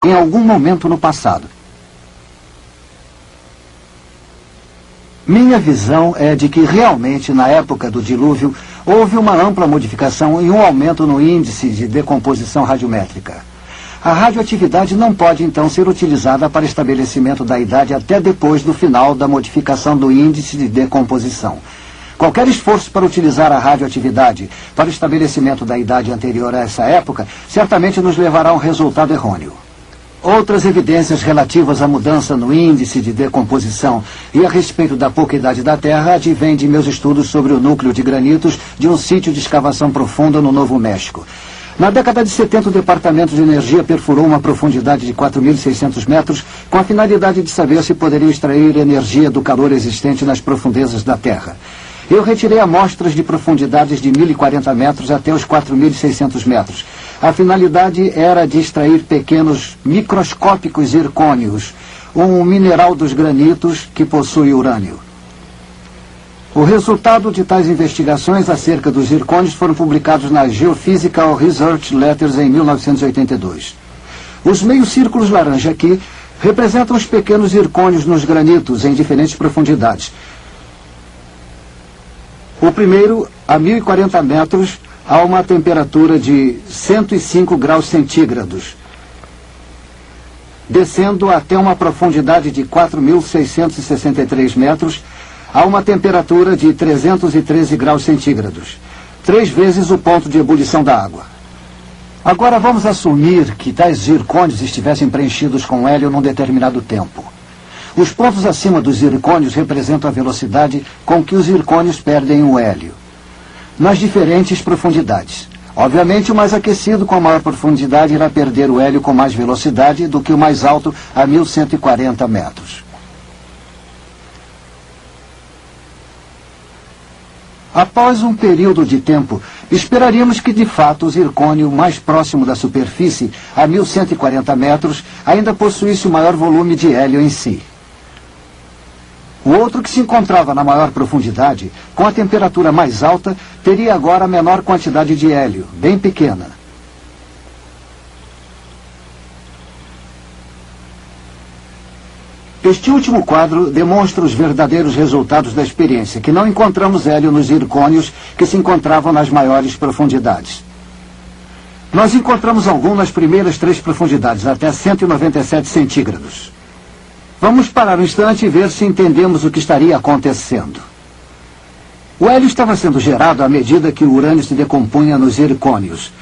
em algum momento no passado. Minha visão é de que realmente, na época do dilúvio, houve uma ampla modificação e um aumento no índice de decomposição radiométrica. A radioatividade não pode, então, ser utilizada para estabelecimento da idade até depois do final da modificação do índice de decomposição. Qualquer esforço para utilizar a radioatividade para o estabelecimento da idade anterior a essa época certamente nos levará a um resultado errôneo. Outras evidências relativas à mudança no índice de decomposição e a respeito da pouca idade da Terra advêm de meus estudos sobre o núcleo de granitos de um sítio de escavação profunda no Novo México. Na década de 70, o Departamento de Energia perfurou uma profundidade de 4.600 metros com a finalidade de saber se poderia extrair energia do calor existente nas profundezas da Terra. Eu retirei amostras de profundidades de 1.040 metros até os 4.600 metros. A finalidade era de extrair pequenos microscópicos zircônios, um mineral dos granitos que possui urânio. O resultado de tais investigações acerca dos zircônios foram publicados na Geophysical Research Letters em 1982. Os meios círculos laranja aqui representam os pequenos zircônios nos granitos em diferentes profundidades. O primeiro, a 1.040 metros, a uma temperatura de 105 graus centígrados, descendo até uma profundidade de 4.663 metros, a uma temperatura de 313 graus centígrados, 3 vezes o ponto de ebulição da água. Agora vamos assumir que tais zircônios estivessem preenchidos com hélio num determinado tempo. Os pontos acima dos zircônios representam a velocidade com que os zircônios perdem o hélio, nas diferentes profundidades. Obviamente, o mais aquecido com a maior profundidade irá perder o hélio com mais velocidade do que o mais alto a 1.140 metros. Após um período de tempo, esperaríamos que, de fato, o zircônio mais próximo da superfície, a 1.140 metros, ainda possuísse o maior volume de hélio em si. O outro, que se encontrava na maior profundidade, com a temperatura mais alta, teria agora a menor quantidade de hélio, bem pequena. Este último quadro demonstra os verdadeiros resultados da experiência, que não encontramos hélio nos zircônios que se encontravam nas maiores profundidades. Nós encontramos algum nas primeiras 3 profundidades, até 197 centígrados. Vamos parar um instante e ver se entendemos o que estaria acontecendo. O hélio estava sendo gerado à medida que o urânio se decompunha nos zircônios.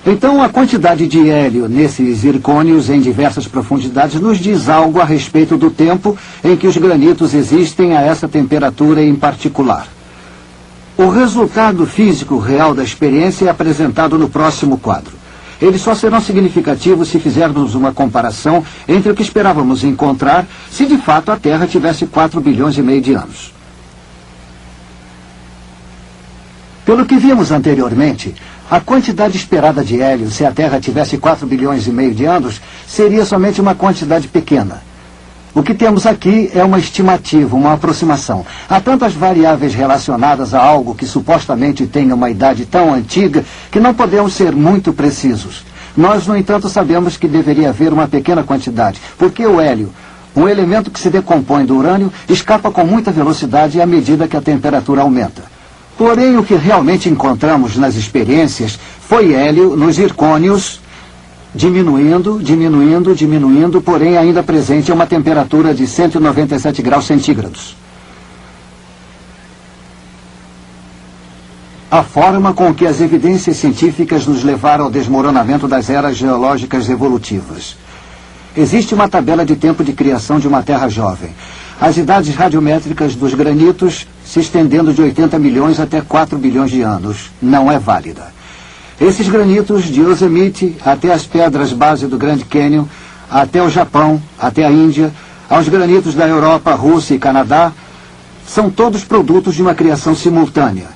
Então, a quantidade de hélio nesses zircônios em diversas profundidades nos diz algo a respeito do tempo em que os granitos existem a essa temperatura em particular. O resultado físico real da experiência é apresentado no próximo quadro. Eles só serão significativos se fizermos uma comparação entre o que esperávamos encontrar se de fato a Terra tivesse 4 bilhões e meio de anos. Pelo que vimos anteriormente, a quantidade esperada de hélio se a Terra tivesse 4 bilhões e meio de anos seria somente uma quantidade pequena. O que temos aqui é uma estimativa, uma aproximação. Há tantas variáveis relacionadas a algo que supostamente tenha uma idade tão antiga que não podemos ser muito precisos. Nós, no entanto, sabemos que deveria haver uma pequena quantidade, porque o hélio, um elemento que se decompõe do urânio, escapa com muita velocidade à medida que a temperatura aumenta. Porém, o que realmente encontramos nas experiências foi hélio nos zircônios, diminuindo, porém ainda presente a uma temperatura de 197 graus centígrados. A forma com que as evidências científicas nos levaram ao desmoronamento das eras geológicas evolutivas. Existe uma tabela de tempo de criação de uma Terra jovem. As idades radiométricas dos granitos se estendendo de 80 milhões até 4 bilhões de anos. Não é válida. Esses granitos, de Yosemite até as pedras base do Grand Canyon, até o Japão, até a Índia, aos granitos da Europa, Rússia e Canadá, são todos produtos de uma criação simultânea.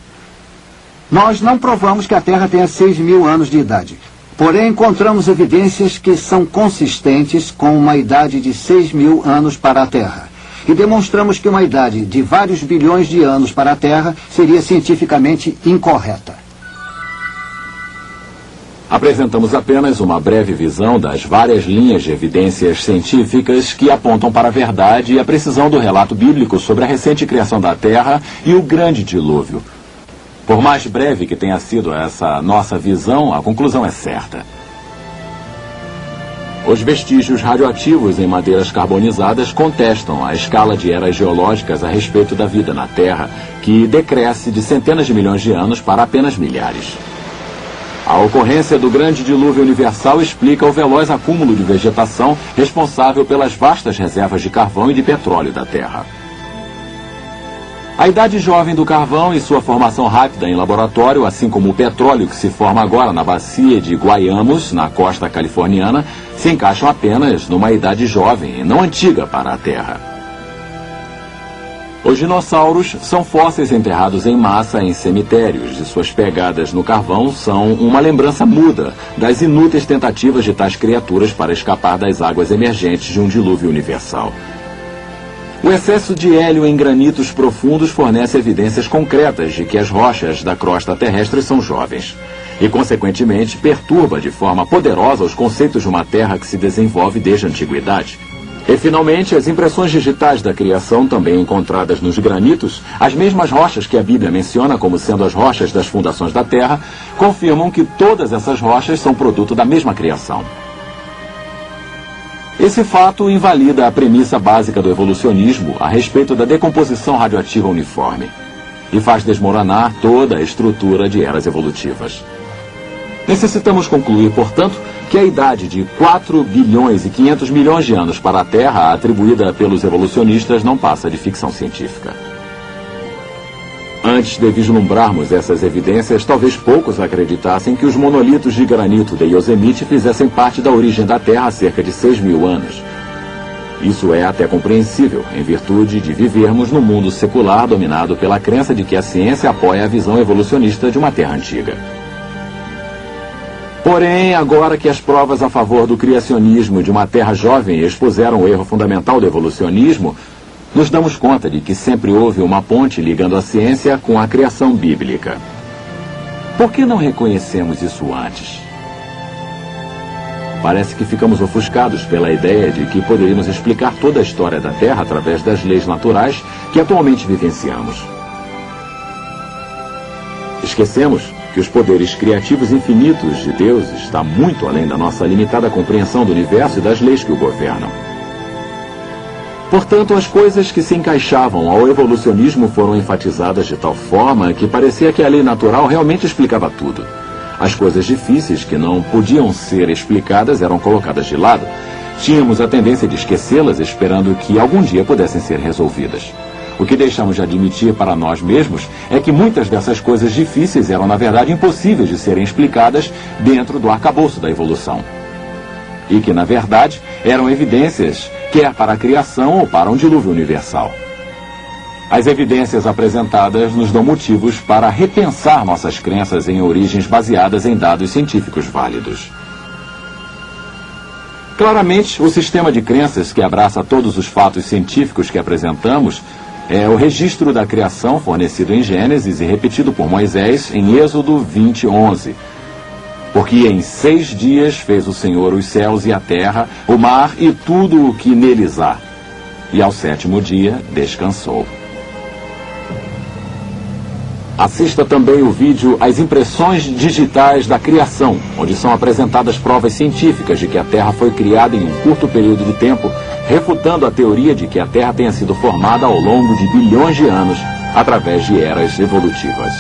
Nós não provamos que a Terra tenha 6.000 anos de idade. Porém, encontramos evidências que são consistentes com uma idade de 6.000 anos para a Terra. E demonstramos que uma idade de vários bilhões de anos para a Terra seria cientificamente incorreta. Apresentamos apenas uma breve visão das várias linhas de evidências científicas que apontam para a verdade e a precisão do relato bíblico sobre a recente criação da Terra e o grande dilúvio. Por mais breve que tenha sido essa nossa visão, a conclusão é certa. Os vestígios radioativos em madeiras carbonizadas contestam a escala de eras geológicas a respeito da vida na Terra, que decresce de centenas de milhões de anos para apenas milhares. A ocorrência do grande dilúvio universal explica o veloz acúmulo de vegetação responsável pelas vastas reservas de carvão e de petróleo da Terra. A idade jovem do carvão e sua formação rápida em laboratório, assim como o petróleo que se forma agora na bacia de Guayamos, na costa californiana, se encaixam apenas numa idade jovem e não antiga para a Terra. Os dinossauros são fósseis enterrados em massa em cemitérios e suas pegadas no carvão são uma lembrança muda das inúteis tentativas de tais criaturas para escapar das águas emergentes de um dilúvio universal. O excesso de hélio em granitos profundos fornece evidências concretas de que as rochas da crosta terrestre são jovens e, consequentemente, perturba de forma poderosa os conceitos de uma Terra que se desenvolve desde a antiguidade. E, finalmente, as impressões digitais da criação, também encontradas nos granitos, as mesmas rochas que a Bíblia menciona como sendo as rochas das fundações da Terra, confirmam que todas essas rochas são produto da mesma criação. Esse fato invalida a premissa básica do evolucionismo a respeito da decomposição radioativa uniforme e faz desmoronar toda a estrutura de eras evolutivas. Necessitamos concluir, portanto, que a idade de 4 bilhões e 500 milhões de anos para a Terra, atribuída pelos evolucionistas, não passa de ficção científica. Antes de vislumbrarmos essas evidências, talvez poucos acreditassem que os monolitos de granito de Yosemite fizessem parte da origem da Terra há cerca de 6.000 anos. Isso é até compreensível, em virtude de vivermos num mundo secular dominado pela crença de que a ciência apoia a visão evolucionista de uma Terra antiga. Porém, agora que as provas a favor do criacionismo de uma Terra jovem expuseram o erro fundamental do evolucionismo, nos damos conta de que sempre houve uma ponte ligando a ciência com a criação bíblica. Por que não reconhecemos isso antes? Parece que ficamos ofuscados pela ideia de que poderíamos explicar toda a história da Terra através das leis naturais que atualmente vivenciamos. Esquecemos que os poderes criativos infinitos de Deus estão muito além da nossa limitada compreensão do universo e das leis que o governam. Portanto, as coisas que se encaixavam ao evolucionismo foram enfatizadas de tal forma que parecia que a lei natural realmente explicava tudo. As coisas difíceis que não podiam ser explicadas eram colocadas de lado. Tínhamos a tendência de esquecê-las, esperando que algum dia pudessem ser resolvidas. O que deixamos de admitir para nós mesmos é que muitas dessas coisas difíceis eram, na verdade, impossíveis de serem explicadas dentro do arcabouço da evolução. E que, na verdade, eram evidências, quer para a criação ou para um dilúvio universal. As evidências apresentadas nos dão motivos para repensar nossas crenças em origens baseadas em dados científicos válidos. Claramente, o sistema de crenças que abraça todos os fatos científicos que apresentamos é o registro da criação fornecido em Gênesis e repetido por Moisés em Êxodo 20:11. Porque em 6 dias fez o Senhor os céus e a terra, o mar e tudo o que neles há. E ao 7º dia descansou. Assista também o vídeo As Impressões Digitais da Criação, onde são apresentadas provas científicas de que a Terra foi criada em um curto período de tempo, refutando a teoria de que a Terra tenha sido formada ao longo de bilhões de anos, através de eras evolutivas.